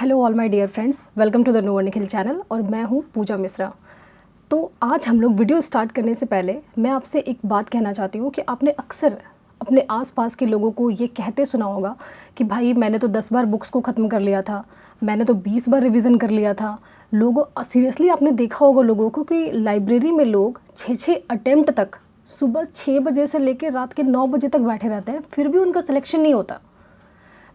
Hello all my dear friends, welcome to the know Nikhil channel और मैं हूँ पूजा मिश्रा। तो आज हम लोग वीडियो स्टार्ट करने से पहले मैं आपसे एक बात कहना चाहती हूँ कि आपने अक्सर अपने आसपास के लोगों को ये कहते सुना होगा कि भाई मैंने तो 10 बार बुक्स को ख़त्म कर लिया था, मैंने तो 20 बार रिवीजन कर लिया था। लोगों सीरियसली आपने देखा होगा लोगों को कि लाइब्रेरी में लोग 6 अटेम्प्ट तक सुबह 6 बजे से लेकर रात के 9 बजे तक बैठे रहते हैं, फिर भी उनका सिलेक्शन नहीं होता।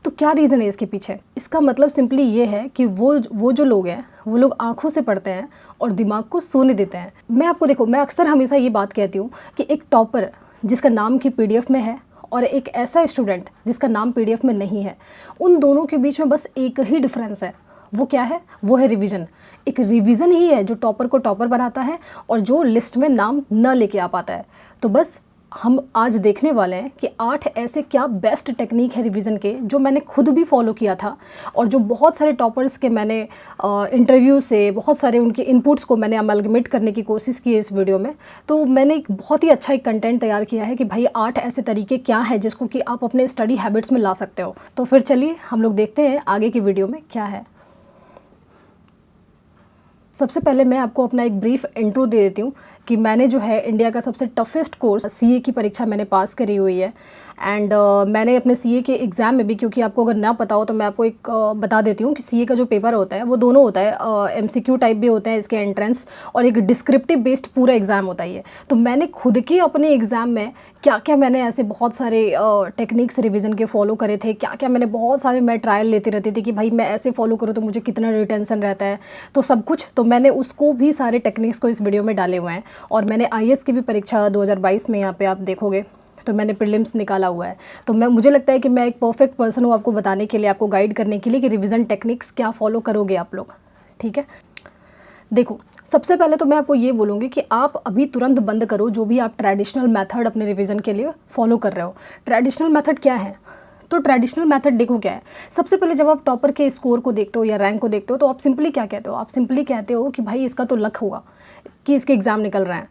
तो क्या रीज़न है इसके पीछे? इसका मतलब सिंपली ये है कि वो जो लोग हैं वो लोग आँखों से पढ़ते हैं और दिमाग को सोने देते हैं। मैं आपको देखो, मैं अक्सर हमेशा ये बात कहती हूँ कि एक टॉपर जिसका नाम की पीडीएफ में है और एक ऐसा स्टूडेंट जिसका नाम पीडीएफ में नहीं है, उन दोनों के बीच में बस एक ही डिफरेंस है। वो क्या है? वो है रिवीजन। एक रिवीजन ही है जो टॉपर को टॉपर बनाता है और जो लिस्ट में नाम न लेके आ पाता है। तो बस हम आज देखने वाले हैं कि 8 ऐसे क्या बेस्ट टेक्निक है रिवीजन के जो मैंने खुद भी फॉलो किया था और जो बहुत सारे टॉपर्स के मैंने इंटरव्यू से बहुत सारे उनके इनपुट्स को मैंने अमलगमेट करने की कोशिश की है इस वीडियो में। तो मैंने एक बहुत ही अच्छा एक कंटेंट तैयार किया है कि भाई 8 ऐसे तरीके क्या हैं जिसको कि आप अपने स्टडी हैबिट्स में ला सकते हो। तो फिर चलिए हम लोग देखते हैं आगे की वीडियो में क्या है। सबसे पहले मैं आपको अपना एक ब्रीफ इंट्रो दे देती हूँ कि मैंने जो है इंडिया का सबसे टफेस्ट कोर्स सीए की परीक्षा मैंने पास करी हुई है। एंड मैंने अपने सीए के एग्ज़ाम में भी, क्योंकि आपको अगर ना पता हो तो मैं आपको एक बता देती हूँ कि सीए का जो पेपर होता है वो दोनों होता है, एमसीक्यू टाइप भी होते हैं इसके एंट्रेंस और एक डिस्क्रिप्टिव बेस्ड पूरा एग्ज़ाम होता है। तो मैंने खुद के अपने एग्ज़ाम में क्या क्या मैंने ऐसे बहुत सारे टेक्निक्स रिवीजन के फॉलो करे थे, क्या क्या मैंने बहुत सारे मैं ट्रायल लेती रहती थी कि भाई मैं ऐसे फॉलो करूँ तो मुझे कितना रिटेंशन रहता है, तो सब कुछ। तो मैंने उसको भी सारे टेक्निक्स को इस वीडियो में डाले हुए हैं। और मैंने आईएएस की भी परीक्षा 2022 में यहाँ पे आप देखोगे तो मैंने प्रीलिम्स निकाला हुआ है। तो मुझे लगता है कि मैं एक परफेक्ट पर्सन हूँ आपको बताने के लिए, आपको गाइड करने के लिए कि रिवीजन टेक्निक्स क्या फॉलो करोगे आप लोग। ठीक है, देखो सबसे पहले तो मैं आपको ये बोलूँगी कि आप अभी तुरंत बंद करो जो भी आप ट्रेडिशनल मेथड अपने रिवीजन के लिए फॉलो कर रहे हो। ट्रेडिशनल मेथड क्या है? तो ट्रेडिशनल मेथड देखो क्या है। सबसे पहले जब आप टॉपर के स्कोर को देखते हो या रैंक को देखते हो तो आप सिंपली क्या कहते हो? आप सिंपली कहते हो कि भाई इसका तो लक होगा कि इसके एग्ज़ाम निकल रहे हैं।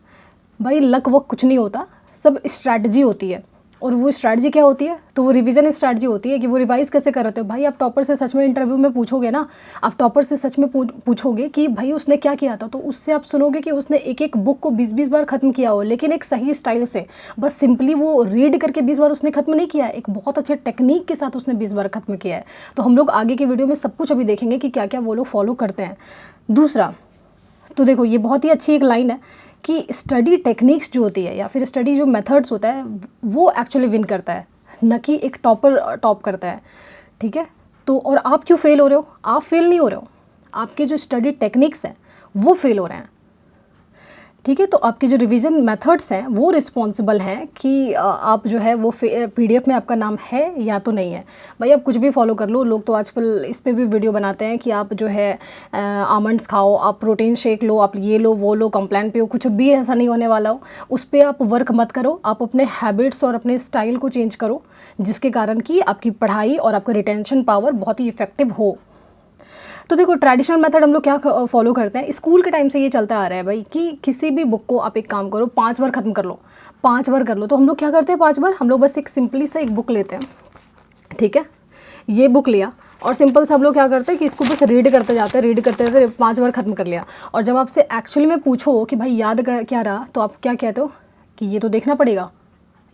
भाई लक वक कुछ नहीं होता, सब स्ट्रैटेजी होती है। और वो स्ट्रैटेजी क्या होती है? तो वो रिवीजन स्ट्रैटेजी होती है कि वो रिवाइज़ कैसे कर रहे हो। भाई आप टॉपर से सच में इंटरव्यू में पूछोगे ना, आप टॉपर से सच में पूछोगे कि भाई उसने क्या किया था, तो उससे आप सुनोगे कि उसने एक एक बुक को 20-20 बार ख़त्म किया हो, लेकिन एक सही स्टाइल से। बस सिंपली वो रीड करके 20 बार उसने ख़त्म नहीं किया, एक बहुत अच्छे टेक्निक के साथ उसने 20 बार ख़त्म किया है। तो हम लोग आगे की वीडियो में सब कुछ अभी देखेंगे कि क्या क्या वो लोग फॉलो करते हैं। दूसरा, तो देखो ये बहुत ही अच्छी एक लाइन है कि स्टडी टेक्निक्स जो होती है या फिर स्टडी जो मेथड्स होता है वो एक्चुअली विन करता है, न कि एक टॉपर टॉप करता है। ठीक है, तो और आप क्यों फेल हो रहे हो? आप फेल नहीं हो रहे हो, आपके जो स्टडी टेक्निक्स हैं वो फेल हो रहे हैं। ठीक है, तो आपके जो रिवीजन मेथड्स हैं वो रिस्पॉन्सिबल हैं कि आप जो है वो पीडीएफ में आपका नाम है या तो नहीं है। भाई आप कुछ भी फॉलो कर लो, लोग तो आजकल इस पे भी वीडियो बनाते हैं कि आप जो है आमंड्स खाओ, आप प्रोटीन शेक लो, आप ये लो वो लो, कंप्लेंट पे हो, कुछ भी ऐसा नहीं होने वाला हो। उस पर आप वर्क मत करो, आप अपने हैबिट्स और अपने स्टाइल को चेंज करो जिसके कारण कि आपकी पढ़ाई और आपका रिटेंशन पावर बहुत ही इफेक्टिव हो। तो देखो ट्रेडिशनल मेथड हम लोग क्या फॉलो करते हैं, स्कूल के टाइम से ये चलता आ रहा है भाई कि किसी भी बुक को आप एक काम करो 5 बार ख़त्म कर लो, 5 बार कर लो। तो हम लोग क्या करते हैं 5 बार? हम लोग बस एक सिंपली सा एक बुक लेते हैं। ठीक है, ये बुक लिया और सिंपल से हम लोग क्या करते हैं कि इसको बस रीड करते जाते हैं, रीड करते जाते 5 बार ख़त्म कर लिया। और जब आपसे एक्चुअली में पूछो कि भाई याद क्या रहा, तो आप क्या कहते हो कि ये तो देखना पड़ेगा,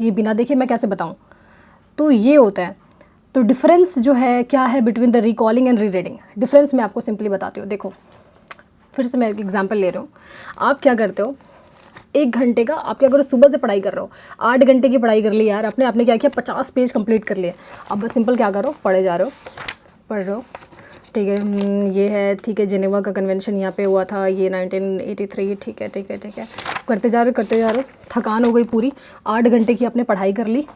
ये बिना देखे मैं कैसे बताऊँ। तो ये होता है। तो डिफरेंस जो है क्या है between the recalling and re reading? Difference मैं आपको सिंपली बताती हूँ। देखो फिर से मैं एक एग्जांपल ले रहा हूँ। आप क्या करते हो, 1 घंटे का आप क्या करो, सुबह से पढ़ाई कर रहे हो, 8 घंटे की पढ़ाई कर ली यार आपने क्या किया, 50 पेज कंप्लीट कर लिए। अब बस सिंपल क्या करो, पढ़े जा रहे हो, पढ़ रहे हो। ठीक है, ये है, ठीक है, जेनेवा का कन्वेंशन यहाँ पे हुआ था, ये 1983। ठीक है ठीक है ठीक है, करते जा रहे हो, थकान हो गई पूरी, 8 घंटे की आपने पढ़ाई कर ली।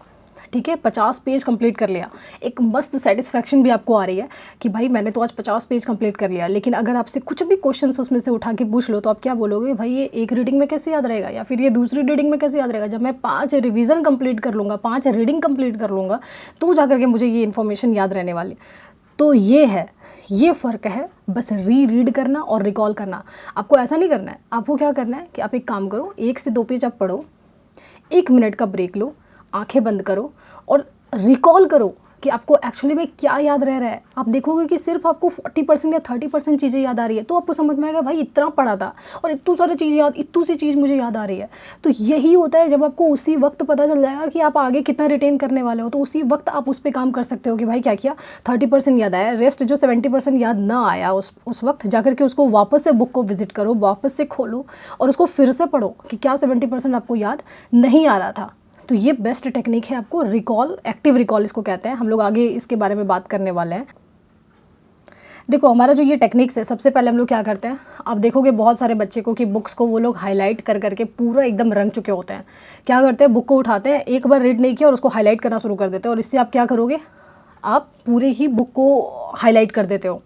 ठीक है, 50 पेज कंप्लीट कर लिया, एक मस्त सेटिस्फैक्शन भी आपको आ रही है कि भाई मैंने तो आज 50 पेज कंप्लीट कर लिया। लेकिन अगर आपसे कुछ भी क्वेश्चंस उसमें से उठा के पूछ लो तो आप क्या बोलोगे, भाई ये एक रीडिंग में कैसे याद रहेगा, या फिर ये दूसरी रीडिंग में कैसे याद रहेगा? जब मैं 5 रिवीजन कंप्लीट कर लूँगा, 5 रीडिंग कंप्लीट कर लूँगा तो जा करके मुझे ये इन्फॉर्मेशन याद रहने वाली। तो ये है, ये फ़र्क है बस रीड करना और रिकॉल करना। आपको ऐसा नहीं करना है, आपको क्या करना है कि आप एक काम करो, 1 से 2 पेज आप पढ़ो, 1 मिनट का ब्रेक लो, आंखें बंद करो और रिकॉल करो कि आपको एक्चुअली में क्या याद रह रहा है। आप देखोगे कि सिर्फ आपको 40% या 30% चीज़ें याद आ रही है, तो आपको समझ में आएगा भाई इतना पढ़ा था और इतनी सारी चीज़ याद, इतनी सी चीज़ मुझे याद आ रही है। तो यही होता है, जब आपको उसी वक्त पता चल जाएगा कि आप आगे कितना रिटेन करने वाले हो, तो उसी वक्त आप उस पर काम कर सकते हो कि भाई क्या किया, 30% याद आया, रेस्ट जो 70% याद ना आया उस वक्त जाकर के उसको वापस से बुक को विजिट करो, वापस से खोलो और उसको फिर से पढ़ो कि क्या 70% आपको याद नहीं आ रहा था। तो ये बेस्ट टेक्निक है आपको रिकॉल, एक्टिव रिकॉल इसको कहते हैं। हम लोग आगे इसके बारे में बात करने वाले हैं। देखो हमारा जो ये टेक्निक्स है, सबसे पहले हम लोग क्या करते हैं, आप देखोगे बहुत सारे बच्चे को कि बुक्स को वो लोग हाईलाइट कर करके पूरा एकदम रंग चुके होते हैं। क्या करते हैं, बुक को उठाते हैं, एक बार रीड नहीं किया और उसको हाईलाइट करना शुरू कर देते हैं, और इससे आप क्या करोगे, आप पूरे ही बुक को हाईलाइट कर देते हो।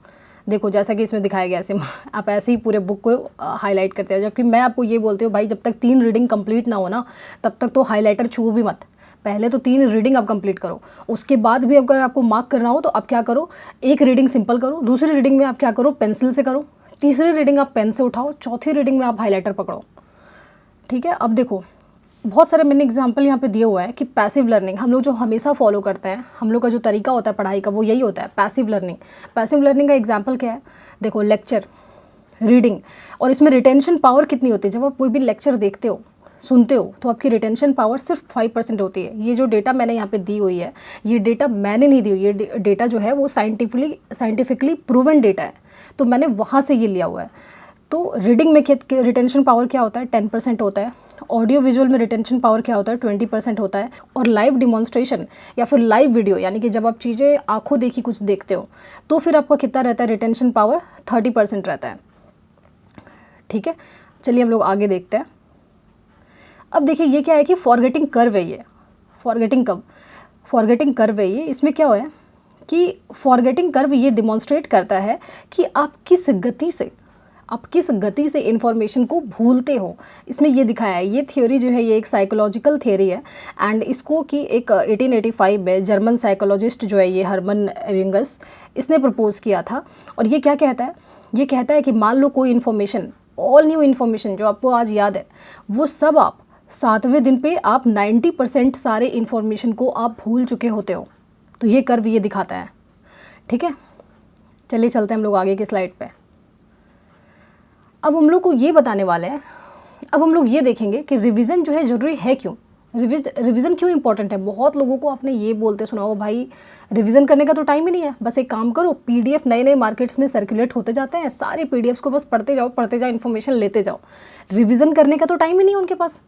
देखो जैसा कि इसमें दिखाया गया, ऐसे आप ऐसे ही पूरे बुक को हाईलाइट करते हो। जबकि मैं आपको ये बोलती हूँ भाई, जब तक 3 रीडिंग कंप्लीट ना हो ना, तब तक तो हाईलाइटर छुओ भी मत। पहले तो 3 रीडिंग आप कंप्लीट करो, उसके बाद भी अगर आपको मार्क करना हो तो आप क्या करो, एक रीडिंग सिंपल करो, दूसरी रीडिंग में आप क्या करो, पेंसिल से करो, तीसरी रीडिंग आप पेन से उठाओ, चौथी रीडिंग में आप हाईलाइटर पकड़ो। ठीक है। अब देखो बहुत सारे मैंने एग्जाम्पल यहाँ पे दिए हुआ है कि पैसिव लर्निंग हम लोग जो हमेशा फॉलो करते हैं, हम लोग का जो तरीका होता है पढ़ाई का वो यही होता है, पैसिव लर्निंग। पैसिव लर्निंग का एग्जाम्पल क्या है, देखो लेक्चर, रीडिंग, और इसमें रिटेंशन पावर कितनी होती है। जब आप कोई भी लेक्चर देखते हो, सुनते हो, तो आपकी रिटेंशन पावर सिर्फ 5% होती है। ये जो डेटा मैंने यहाँ पे दी हुई है, ये डेटा मैंने नहीं दी हुई, ये डेटा जो है वो साइंटिफिकली प्रूवन डेटा है, तो मैंने वहाँ से ये लिया हुआ है। तो रीडिंग में रिटेंशन पावर क्या होता है, 10% होता है। ऑडियो विजुअल में रिटेंशन पावर क्या होता है, 20% होता है। और लाइव डिमॉन्स्ट्रेशन या फिर लाइव वीडियो, यानी कि जब आप चीज़ें आंखों देखी कुछ देखते हो, तो फिर आपका कितना रहता है, रिटेंशन पावर 30% रहता है। ठीक है, चलिए हम लोग आगे देखते हैं। अब देखिए ये क्या है कि फॉरगेटिंग कर्व है, ये फॉरगेटिंग कर्व है। ये इसमें क्या है कि फॉरगेटिंग कर्व ये डिमॉन्स्ट्रेट करता है कि आप किस गति से इन्फॉर्मेशन को भूलते हो। इसमें ये दिखाया है, ये थ्योरी जो है ये एक साइकोलॉजिकल थ्योरी है, एंड इसको कि एक 1885 में जर्मन साइकोलॉजिस्ट जो है ये हर्मन एबिंगस, इसने प्रपोज किया था। और ये क्या कहता है, ये कहता है कि मान लो कोई इन्फॉर्मेशन, ऑल न्यू इन्फॉर्मेशन जो आपको आज याद है, वो सब आप 7वें दिन पे आप 90% सारे इन्फॉर्मेशन को आप भूल चुके होते हो। तो ये कर्व ये दिखाता है। ठीक है, चलिए चलते हैं हम लोग आगे की स्लाइड पे। अब हम लोग को ये बताने वाले हैं, अब हम लोग ये देखेंगे कि रिवीजन जो है ज़रूरी है क्यों, रिवीजन क्यों इंपॉर्टेंट है। बहुत लोगों को आपने ये बोलते सुना हो, भाई रिवीजन करने का तो टाइम ही नहीं है, बस एक काम करो, पीडीएफ नए मार्केट्स में सर्कुलेट होते जाते हैं, सारे पीडीएफ्स को बस पढ़ते जाओ, इन्फॉर्मेशन लेते जाओ, रिवीजन करने का तो टाइम ही नहीं है उनके पास।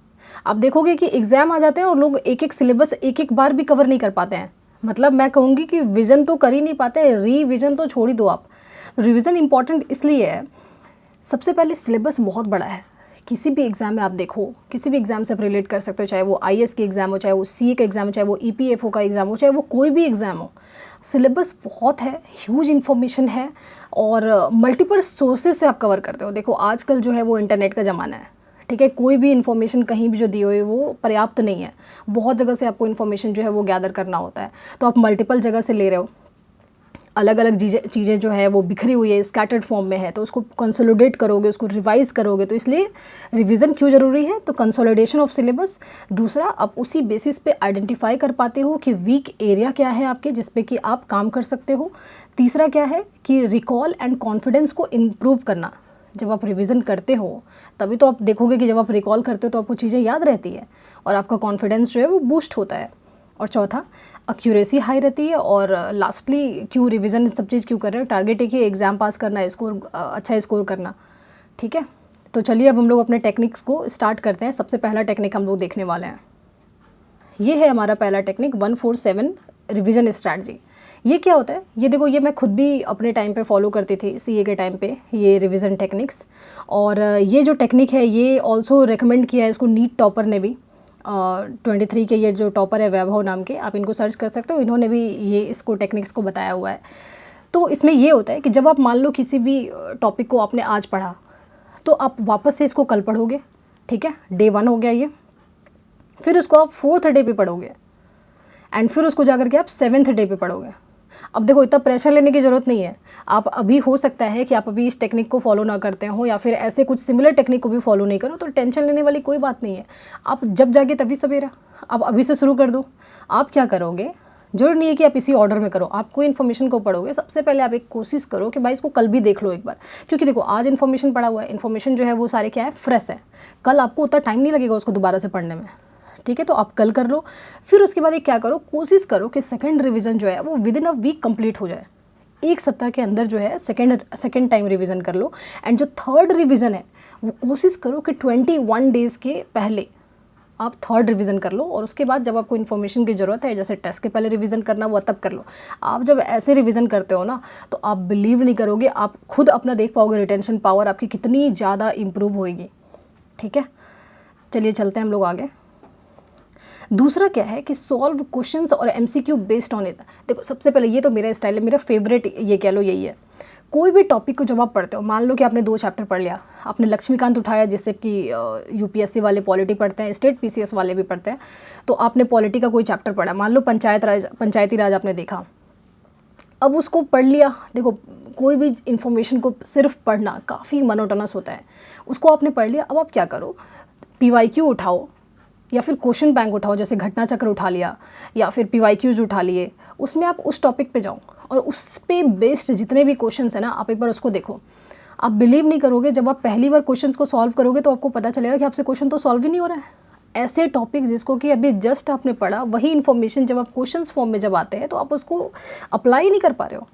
आप देखोगे कि एग्ज़ाम आ जाते हैं और लोग एक सिलेबस एक बार भी कवर नहीं कर पाते हैं। मतलब मैं कहूँगी कि विज़न तो कर ही नहीं पाते, रीविज़न तो छोड़ ही दो आप। रिवीजन इंपॉर्टेंट इसलिए है, सबसे पहले सिलेबस बहुत बड़ा है। किसी भी एग्ज़ाम में आप देखो, किसी भी एग्ज़ाम से आप रिलेट कर सकते हो, चाहे वो आईएएस के एग्ज़ाम हो, चाहे वो सीए का एग्ज़ाम हो, चाहे वो ईपीएफओ का एग्ज़ाम हो, चाहे वो कोई भी एग्ज़ाम हो, सिलेबस बहुत है, ह्यूज इन्फॉर्मेशन है और मल्टीपल सोर्सेज से आप कवर करते हो। देखो आजकल जो है वो इंटरनेट का ज़माना है। ठीक है, कोई भी इन्फॉर्मेशन कहीं भी जो दी हुई है वो पर्याप्त नहीं है, बहुत जगह से आपको इन्फॉर्मेशन जो है वो गैदर करना होता है। तो आप मल्टीपल जगह से ले रहे हो, अलग अलग चीज़ें जो है वो बिखरी हुई है, स्कैटर्ड फॉर्म में है, तो उसको कंसोलिडेट करोगे, उसको रिवाइज़ करोगे। तो इसलिए रिवीजन क्यों ज़रूरी है, तो कंसोलिडेशन ऑफ सिलेबस। दूसरा, आप उसी बेसिस पे आइडेंटिफाई कर पाते हो कि वीक एरिया क्या है आपके, जिस पे कि आप काम कर सकते हो। तीसरा क्या है कि रिकॉल एंड कॉन्फिडेंस को इम्प्रूव करना। जब आप रिवीजन करते हो तभी तो आप देखोगे कि जब आप रिकॉल करते हो तो आपको चीज़ें याद रहती है और आपका कॉन्फिडेंस जो है वो बूस्ट होता है। और चौथा, एक्यूरेसी हाई रहती है। और लास्टली, क्यों रिवीजन सब चीज़ क्यों कर रहे हो, टारगेट एक ही, एग्ज़ाम पास करना, अच्छा स्कोर करना। ठीक है, तो चलिए अब हम लोग अपने टेक्निक्स को स्टार्ट करते हैं। सबसे पहला टेक्निक हम लोग देखने वाले हैं, ये है हमारा पहला टेक्निक 147 रिवीजन स्ट्रैटेजी। ये क्या होता है, ये देखो, ये मैं खुद भी अपने टाइम पे फॉलो करती थी, सीए के टाइम पे, ये रिवीजन टेक्निक्स। और ये जो टेक्निक है ये ऑल्सो रेकमेंड किया है इसको नीट टॉपर ने भी। 23 के ये जो टॉपर है वैभव नाम के, आप इनको सर्च कर सकते हो, इन्होंने भी ये इसको टेक्निक्स को बताया हुआ है। तो इसमें ये होता है कि जब आप मान लो किसी भी टॉपिक को आपने आज पढ़ा, तो आप वापस से इसको कल पढ़ोगे। ठीक है, डे 1 हो गया ये, फिर उसको आप 4th डे पे पढ़ोगे, एंड फिर उसको जाकर के आप 7th डे पे पढ़ोगे। अब देखो, इतना प्रेशर लेने की ज़रूरत नहीं है। आप अभी, हो सकता है कि आप अभी इस टेक्निक को फॉलो ना करते हो या फिर ऐसे कुछ सिमिलर टेक्निक को भी फॉलो नहीं करो, तो टेंशन लेने वाली कोई बात नहीं है। आप जब जागे तभी सवेरा, आप अभी से शुरू कर दो। आप क्या करोगे, जरूरी नहीं है कि आप इसी ऑर्डर में करो। आप कोई इन्फॉर्मेशन को पढ़ोगे, सबसे पहले आप एक कोशिश करो कि भाई इसको कल भी देख लो एक बार, क्योंकि देखो आज इन्फॉर्मेशन पढ़ा हुआ है, इन्फॉर्मेशन जो है वो सारे क्या है, फ्रेश है, कल आपको उतना टाइम नहीं लगेगा उसको दोबारा से पढ़ने में, ठीक है। तो आप कल कर लो, फिर उसके बाद एक क्या करो, कोशिश करो कि सेकेंड रिविज़न जो है वो within a week complete हो जाए। एक सप्ताह के अंदर जो है सेकेंड टाइम रिवीजन कर लो। एंड जो थर्ड रिवीजन है वो कोशिश करो कि 21 डेज़ के पहले आप थर्ड रिवीजन कर लो, और उसके बाद जब आपको इन्फॉर्मेशन की ज़रूरत है, जैसे टेस्ट के पहले रिवीजन करना वो तब कर लो। आप जब ऐसे रिवीजन करते हो ना, तो आप बिलीव नहीं करोगे, आप खुद अपना देख पाओगे रिटेंशन पावर आपकी कितनी ज़्यादा इम्प्रूव होएगी, ठीक है। चलिए चलते हैं हम लोग आगे। दूसरा क्या है कि सॉल्व क्वेश्चंस और एमसीक्यू बेस्ड ऑन इट। देखो सबसे पहले ये तो मेरा स्टाइल है, मेरा फेवरेट ये कह लो यही है। कोई भी टॉपिक को जब आप पढ़ते हो, मान लो कि आपने 2 चैप्टर पढ़ लिया, आपने लक्ष्मीकांत उठाया जिससे कि यूपीएससी वाले पॉलिटी पढ़ते हैं, स्टेट पीसीएस वाले भी पढ़ते हैं, तो आपने पॉलिटी का कोई चैप्टर पढ़ा, मान लो पंचायती राज आपने देखा, अब उसको पढ़ लिया। देखो कोई भी इंफॉर्मेशन को सिर्फ पढ़ना काफ़ी मोनोटोनस होता है, उसको आपने पढ़ लिया। अब आप क्या करो, पीवाईक्यू उठाओ या फिर क्वेश्चन बैंक उठाओ, जैसे घटना चक्र उठा लिया या फिर पीवाईक्यूज उठा लिए, उसमें आप उस टॉपिक पे जाओ और उस पे बेस्ड जितने भी क्वेश्चंस है ना, आप एक बार उसको देखो। आप बिलीव नहीं करोगे, जब आप पहली बार क्वेश्चंस को सॉल्व करोगे तो आपको पता चलेगा कि आपसे क्वेश्चन तो सॉल्व ही नहीं हो रहा है। ऐसे टॉपिक जिसको कि अभी जस्ट आपने पढ़ा, वही इन्फॉर्मेशन जब आप क्वेश्चंस फॉर्म में जब आते हैं तो आप उसको अप्लाई नहीं कर पा रहे हो।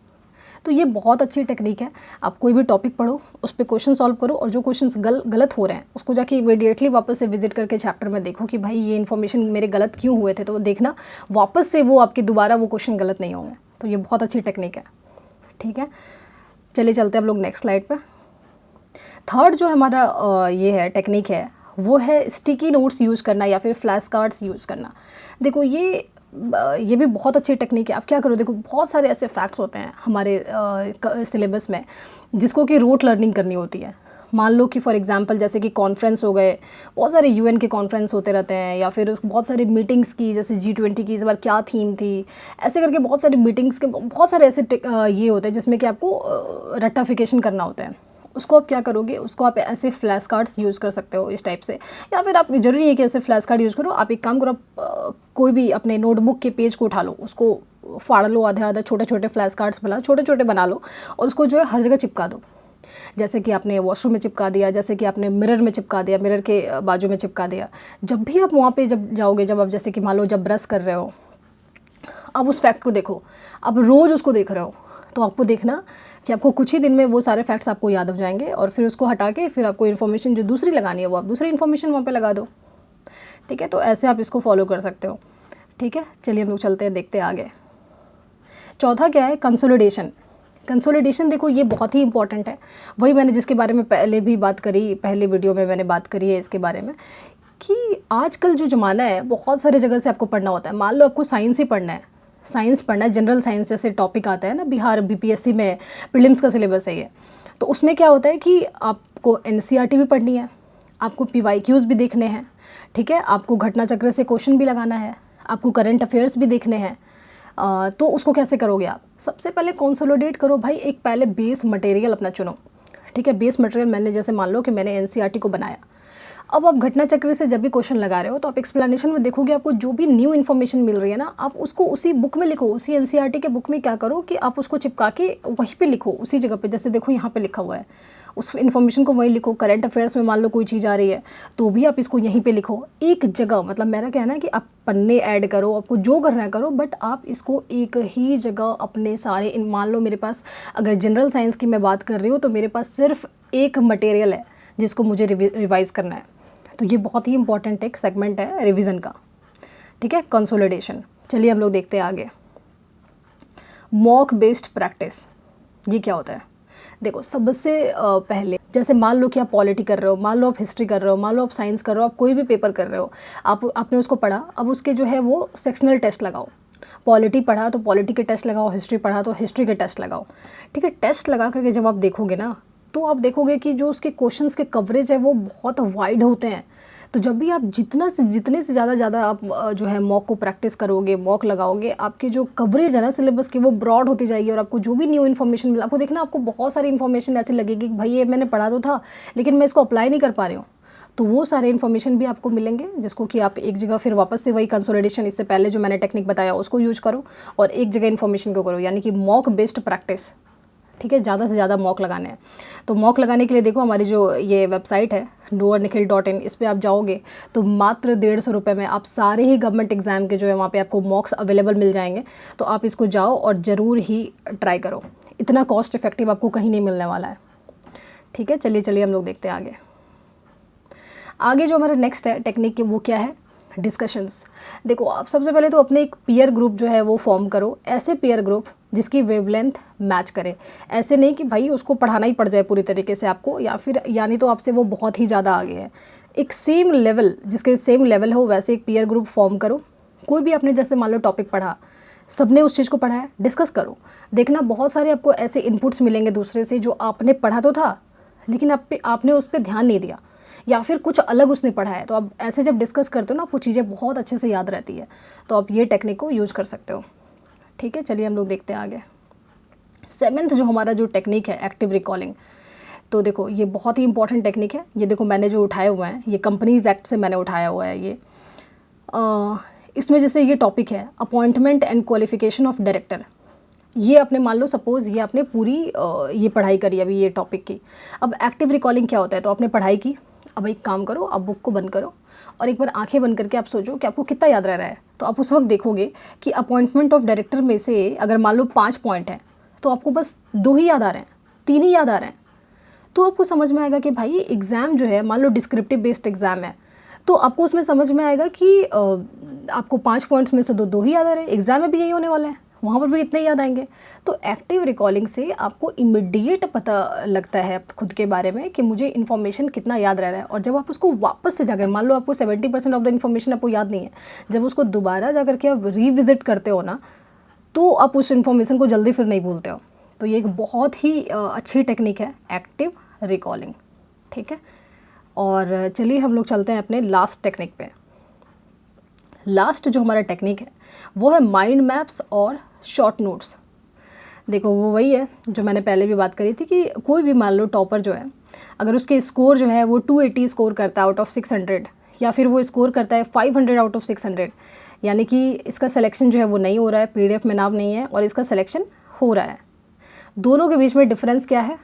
तो ये बहुत अच्छी टेक्निक है। आप कोई भी टॉपिक पढ़ो, उस पर क्वेश्चन सॉल्व करो, और जो क्वेश्चंस गलत हो रहे हैं उसको जाके इमीडिएटली वापस से विजिट करके चैप्टर में देखो कि भाई ये इन्फॉर्मेशन मेरे गलत क्यों हुए थे, तो देखना वापस से वो आपके दोबारा वो क्वेश्चन गलत नहीं होंगे। तो ये बहुत अच्छी टेक्निक है, ठीक है। चलिए चलते हैं हम लोग नेक्स्ट स्लाइड पर। थर्ड जो हमारा ये है टेक्निक है, वो है स्टिकी नोट्स यूज़ करना या फिर फ्लैश कार्ड्स यूज़ करना। देखो ये भी बहुत अच्छी टेक्निक है। आप क्या करो, देखो बहुत सारे ऐसे फैक्ट्स होते हैं हमारे सिलेबस में जिसको कि रूट लर्निंग करनी होती है। मान लो कि फॉर एग्जांपल जैसे कि कॉन्फ्रेंस हो गए, बहुत सारे यूएन के कॉन्फ्रेंस होते रहते हैं, या फिर बहुत सारी मीटिंग्स की, जैसे G20 की इस बार क्या थीम थी, ऐसे करके बहुत सारी मीटिंग्स के बहुत सारे ऐसे ये होते हैं जिसमें कि आपको रेक्टिफिकेशन करना होता है। उसको आप क्या करोगे, उसको आप ऐसे फ्लैश कार्ड्स यूज़ कर सकते हो इस टाइप से, या फिर आप ज़रूरी नहीं है कि ऐसे फ्लैश कार्ड यूज़ करो। आप एक काम करो, आप कोई भी अपने नोटबुक के पेज को उठा लो, उसको फाड़ लो, आधा छोटे छोटे फ्लैश कार्ड्स छोटे छोटे बना लो, और उसको जो है हर जगह चिपका दो। जैसे कि आपने वॉशरूम में चिपका दिया, जैसे कि आपने मिरर में चिपका दिया, मिरर के बाजू में चिपका दिया। जब भी आप वहाँ पे जब जाओगे, जब आप जैसे कि मान लो जब ब्रश कर रहे हो, अब उस फैक्ट को देखो, अब रोज़ उसको देख रहे हो, तो आपको देखना कि आपको कुछ ही दिन में वो सारे फैक्ट्स आपको याद हो जाएंगे, और फिर उसको हटा के फिर आपको इन्फॉर्मेशन जो दूसरी लगानी है वो आप दूसरी इन्फॉर्मेशन वहाँ पे लगा दो, ठीक है। तो ऐसे आप इसको फॉलो कर सकते हो, ठीक है। चलिए हम लोग चलते हैं, देखते हैं आगे। चौथा क्या है, कंसोलिडेशन। कंसोलिडेशन देखो ये बहुत ही इंपॉर्टेंट है, वही मैंने जिसके बारे में पहले भी बात करी, पहले वीडियो में मैंने बात करी है इसके बारे में, कि आजकल जो ज़माना है बहुत सारे जगह से आपको पढ़ना होता है। मान लो आपको साइंस ही पढ़ना है, साइंस पढ़ना है, जनरल साइंस जैसे टॉपिक आता है ना, बिहार बीपीएससी में प्रीलिम्स का सिलेबस है ये, तो उसमें क्या होता है कि आपको एनसीईआरटी भी पढ़नी है, आपको पीवाईक्यूज़ भी देखने हैं, ठीक है, आपको घटना चक्र से क्वेश्चन भी लगाना है, आपको करंट अफेयर्स भी देखने हैं। तो उसको कैसे करोगे आप, सबसे पहले कंसोलिडेट करो भाई, एक पहले बेस मटेरियल अपना चुनो, ठीक है। बेस मटेरियल मैंने जैसे मान लो कि मैंने एनसीईआरटी को बनाया, अब आप घटना चक्र से जब भी क्वेश्चन लगा रहे हो तो आप एक्सप्लेनेशन में देखोगे आपको जो भी न्यू इन्फॉर्मेशन मिल रही है ना, आप उसको उसी बुक में लिखो, उसी एनसीईआरटी के बुक में क्या करो कि आप उसको चिपका के वहीं पे लिखो, उसी जगह पे। जैसे देखो यहाँ पे लिखा हुआ है, उस इन्फॉर्मेशन को वहीं लिखो। करंट अफेयर्स में मान लो कोई चीज़ आ रही है तो भी आप इसको यहीं पे लिखो, एक जगह। मतलब मेरा कहना है कि आप पन्ने ऐड करो, आपको जो करना है करो, बट आप इसको एक ही जगह अपने सारे मान लो मेरे पास अगर जनरल साइंस की मैं बात कर रही हूँ तो मेरे पास सिर्फ एक मटेरियल है जिसको मुझे रिवाइज़ करना है। तो ये बहुत ही इंपॉर्टेंट एक सेगमेंट है रिवीजन का, ठीक है, कंसोलिडेशन। चलिए हम लोग देखते हैं आगे, मॉक बेस्ड प्रैक्टिस। ये क्या होता है, देखो सबसे पहले जैसे मान लो कि आप पॉलिटी कर रहे हो, मान लो आप हिस्ट्री कर रहे हो, मान लो आप साइंस कर रहे हो, आप कोई भी पेपर कर रहे हो, आपने उसको पढ़ा, अब उसके जो है वो सेक्शनल टेस्ट लगाओ। पॉलिटी पढ़ा तो पॉलिटी के टेस्ट लगाओ, हिस्ट्री पढ़ा तो हिस्ट्री के टेस्ट लगाओ, ठीक है। टेस्ट लगा करके जब आप देखोगे ना तो आप देखोगे कि जो उसके क्वेश्चंस के कवरेज है वो बहुत वाइड होते हैं। तो जब भी आप जितने से ज़्यादा आप जो है मॉक को प्रैक्टिस करोगे, मॉक लगाओगे, आपकी जो कवरेज है ना सिलेबस की वो ब्रॉड होती जाएगी, और आपको जो भी न्यू इन्फॉर्मेशन मिला, आपको देखना आपको बहुत सारी इन्फॉर्मेशन ऐसी लगेगी कि भाई ये मैंने पढ़ा तो था लेकिन मैं इसको अप्लाई नहीं कर पा रही हूँ। तो वो सारे इन्फॉर्मेशन भी आपको मिलेंगे, जिसको कि आप एक जगह फिर वापस से वही कंसोलिडेशन, इससे पहले जो मैंने टेक्निक बताया उसको यूज करो और एक जगह इन्फॉर्मेशन को करो, यानी कि मॉक बेस्ड प्रैक्टिस। ठीक है, ज़्यादा से ज़्यादा मॉक लगाने हैं। तो मॉक लगाने के लिए देखो हमारी जो ये वेबसाइट है knowyournikhil.in, इस पर आप जाओगे तो मात्र 150 रुपये में आप सारे ही गवर्नमेंट एग्ज़ाम के जो है वहाँ पे आपको मॉक्स अवेलेबल मिल जाएंगे। तो आप इसको जाओ और ज़रूर ही ट्राई करो, इतना कॉस्ट इफेक्टिव आपको कहीं नहीं मिलने वाला है। ठीक है, चलिए हम लोग देखते हैं आगे। आगे जो हमारा नेक्स्ट है टेक्निक वो क्या है, डिस्कशंस। देखो आप सबसे पहले तो अपने एक पीयर ग्रुप जो है वो फॉर्म करो, ऐसे पीयर ग्रुप जिसकी वेवलेंथ मैच करे। ऐसे नहीं कि भाई उसको पढ़ाना ही पड़ जाए पूरी तरीके से आपको, या फिर यानी तो आपसे वो बहुत ही ज़्यादा आगे है। एक सेम लेवल, जिसके सेम लेवल हो वैसे एक पीयर ग्रुप फॉर्म करो। कोई भी आपने जैसे मान लो टॉपिक पढ़ा, सबने उस चीज़ को पढ़ा है, डिस्कस करो। देखना बहुत सारे आपको ऐसे इनपुट्स मिलेंगे दूसरे से जो आपने पढ़ा तो था लेकिन आपने उस पर ध्यान नहीं दिया, या फिर कुछ अलग उसने पढ़ा है। तो आप ऐसे जब डिस्कस करते हो ना, आपको चीज़ें बहुत अच्छे से याद रहती है। तो आप ये टेक्निक को यूज़ कर सकते हो। ठीक है, चलिए हम लोग देखते हैं आगे। 7th जो हमारा जो टेक्निक है एक्टिव रिकॉलिंग। तो देखो ये बहुत ही इंपॉर्टेंट टेक्निक है। ये देखो मैंने जो उठाए हुए हैं ये कंपनीज एक्ट से मैंने उठाया हुआ है। ये इसमें जैसे ये टॉपिक है appointment and qualification of director. ये आपने मान लो सपोज़ ये आपने पूरी ये पढ़ाई करी अभी ये टॉपिक की। अब एक्टिव रिकॉलिंग क्या होता है, तो आपने पढ़ाई की, अब एक काम करो, आप बुक को बंद करो और एक बार आंखें बंद करके आप सोचो कि आपको कितना याद रह रहा है। तो आप उस वक्त देखोगे कि अपॉइंटमेंट ऑफ डायरेक्टर में से अगर मान लो 5 पॉइंट हैं तो आपको बस 2 ही याद आ रहे हैं, 3 ही याद आ रहे हैं। तो आपको समझ में आएगा कि भाई एग्ज़ाम जो है मान लो डिस्क्रिप्टिव बेस्ड एग्ज़ाम है, तो आपको उसमें समझ में आएगा कि आपको 5 पॉइंट्स में से 2 ही याद आ रहे हैं। एग्ज़ाम में भी यही होने वाला है, वहाँ पर भी इतने याद आएंगे। तो एक्टिव रिकॉलिंग से आपको इमीडिएट पता लगता है खुद के बारे में कि मुझे इन्फॉर्मेशन कितना याद रह रहा है। और जब आप उसको वापस से जाकर, मान लो आपको 70% ऑफ द इन्फॉर्मेशन आपको याद नहीं है, जब उसको दोबारा जाकर के आप रिविज़िट करते हो ना, तो आप उस इन्फॉर्मेशन को जल्दी फिर नहीं भूलते हो। तो ये एक बहुत ही अच्छी टेक्निक है एक्टिव रिकॉलिंग। ठीक है, और चलिए हम लोग चलते हैं अपने लास्ट टेक्निक पे। लास्ट जो हमारा टेक्निक है वो है माइंड मैप्स और शॉर्ट नोट्स। देखो वो वही है जो मैंने पहले भी बात करी थी कि कोई भी मान लो टॉपर जो है, अगर उसके स्कोर जो है वो 280 स्कोर करता है आउट ऑफ 600, या फिर वो स्कोर करता है 500 आउट ऑफ 600, यानी कि इसका सिलेक्शन जो है वो नहीं हो रहा है, PDF में नाम नहीं है और इसका सिलेक्शन हो रहा है। दोनों के बीच में डिफरेंस क्या है,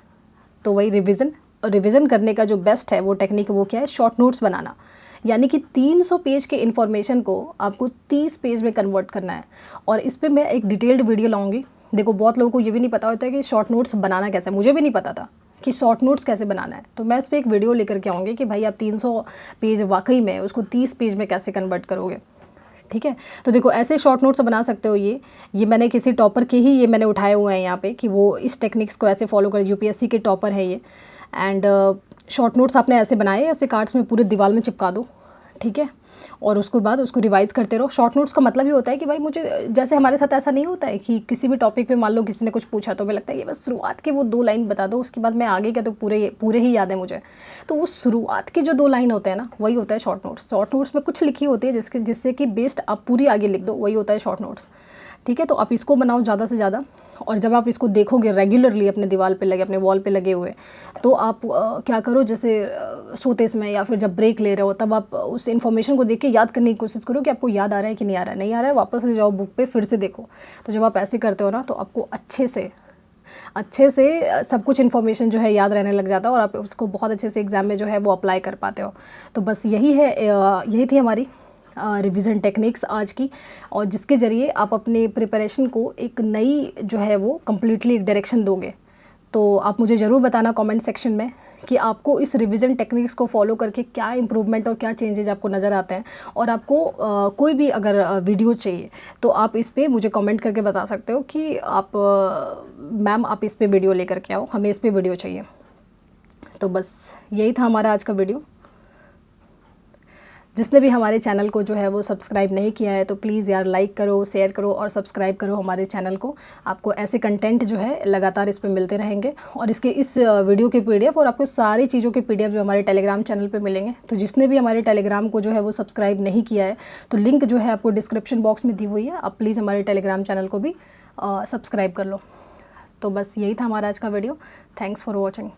तो वही रिविज़न। और रिविज़न करने का जो बेस्ट है वो टेक्निक वो क्या है, शॉर्ट नोट्स बनाना। यानी कि 300 पेज के इन्फॉर्मेशन को आपको 30 पेज में कन्वर्ट करना है। और इस पे मैं एक डिटेल्ड वीडियो लाऊंगी। देखो बहुत लोगों को ये भी नहीं पता होता है कि शॉर्ट नोट्स बनाना कैसे है, मुझे भी नहीं पता था कि शॉर्ट नोट्स कैसे बनाना है। तो मैं इस पर एक वीडियो लेकर के आऊँगी कि भाई आप 300 पेज वाकई में उसको 30 पेज में कैसे कन्वर्ट करोगे। ठीक है, तो देखो ऐसे शॉर्ट नोट्स बना सकते हो। ये मैंने किसी टॉपर के ही ये मैंने उठाए हुए हैं यहाँ पे कि वो इस टेक्निक्स को ऐसे फॉलो कर, UPSC के टॉपर है ये। एंड शॉर्ट नोट्स आपने ऐसे बनाए, ऐसे कार्ड्स में पूरे दीवार में चिपका दो। ठीक है, और उसके बाद उसको रिवाइज़ करते रहो। शॉर्ट नोट्स का मतलब ये होता है कि भाई मुझे, जैसे हमारे साथ ऐसा नहीं होता है कि किसी भी टॉपिक पे मान लो किसी ने कुछ पूछा तो हमें लगता है कि बस शुरुआत के वो 2 लाइन बता दो, उसके बाद मैं आगे का तो पूरे ही याद है मुझे। तो वो शुरुआत के जो 2 लाइन होते हैं ना, वही होता है शॉर्ट नोट्स। शॉर्ट नोट्स में कुछ लिखी होती है जिससे कि बेस्ड आप पूरी आगे लिख दो, वही होता है शॉर्ट नोट्स। ठीक है, तो आप इसको बनाओ ज़्यादा से ज़्यादा। और जब आप इसको देखोगे रेगुलरली अपने दीवार पे लगे, अपने वॉल पे लगे हुए, तो आप क्या करो, जैसे सोते समय या फिर जब ब्रेक ले रहे हो तब आप उस इन्फॉर्मेशन को देख के याद करने की कोशिश करो कि आपको याद आ रहा है कि नहीं आ रहा है। नहीं आ रहा है, वापस ले जाओ बुक पे, फिर से देखो। तो जब आप ऐसे करते हो ना, तो आपको अच्छे से सब कुछ इन्फॉर्मेशन जो है याद रहने लग जाता है और आप उसको बहुत अच्छे से एग्ज़ाम में जो है वो अप्लाई कर पाते हो। तो बस यही थी हमारी रिवीजन टेक्निक्स आज की, और जिसके ज़रिए आप अपने प्रिपरेशन को एक नई जो है वो कम्प्लीटली एक डायरेक्शन दोगे। तो आप मुझे ज़रूर बताना कमेंट सेक्शन में कि आपको इस रिवीजन टेक्निक्स को फॉलो करके क्या इंप्रूवमेंट और क्या चेंजेज आपको नज़र आते हैं। और आपको कोई भी अगर वीडियो चाहिए तो आप इस पे मुझे कमेंट करके बता सकते हो कि आप मैम आप इस पे वीडियो लेकर के आओ, हमें इस पे वीडियो चाहिए। तो बस यही था हमारा आज का वीडियो। जिसने भी हमारे चैनल को जो है वो सब्सक्राइब नहीं किया है तो प्लीज़ यार लाइक करो, शेयर करो और सब्सक्राइब करो हमारे चैनल को। आपको ऐसे कंटेंट जो है लगातार इस पे मिलते रहेंगे। और इस वीडियो के PDF और आपको सारी चीज़ों के PDF जो हमारे टेलीग्राम चैनल पे मिलेंगे। तो जिसने भी हमारे टेलीग्राम को जो है वो सब्सक्राइब नहीं किया है तो लिंक जो है आपको डिस्क्रिप्शन बॉक्स में दी हुई है, आप प्लीज़ हमारे टेलीग्राम चैनल को भी सब्सक्राइब कर लो। तो बस यही था हमारा आज का वीडियो। Thanks for watching.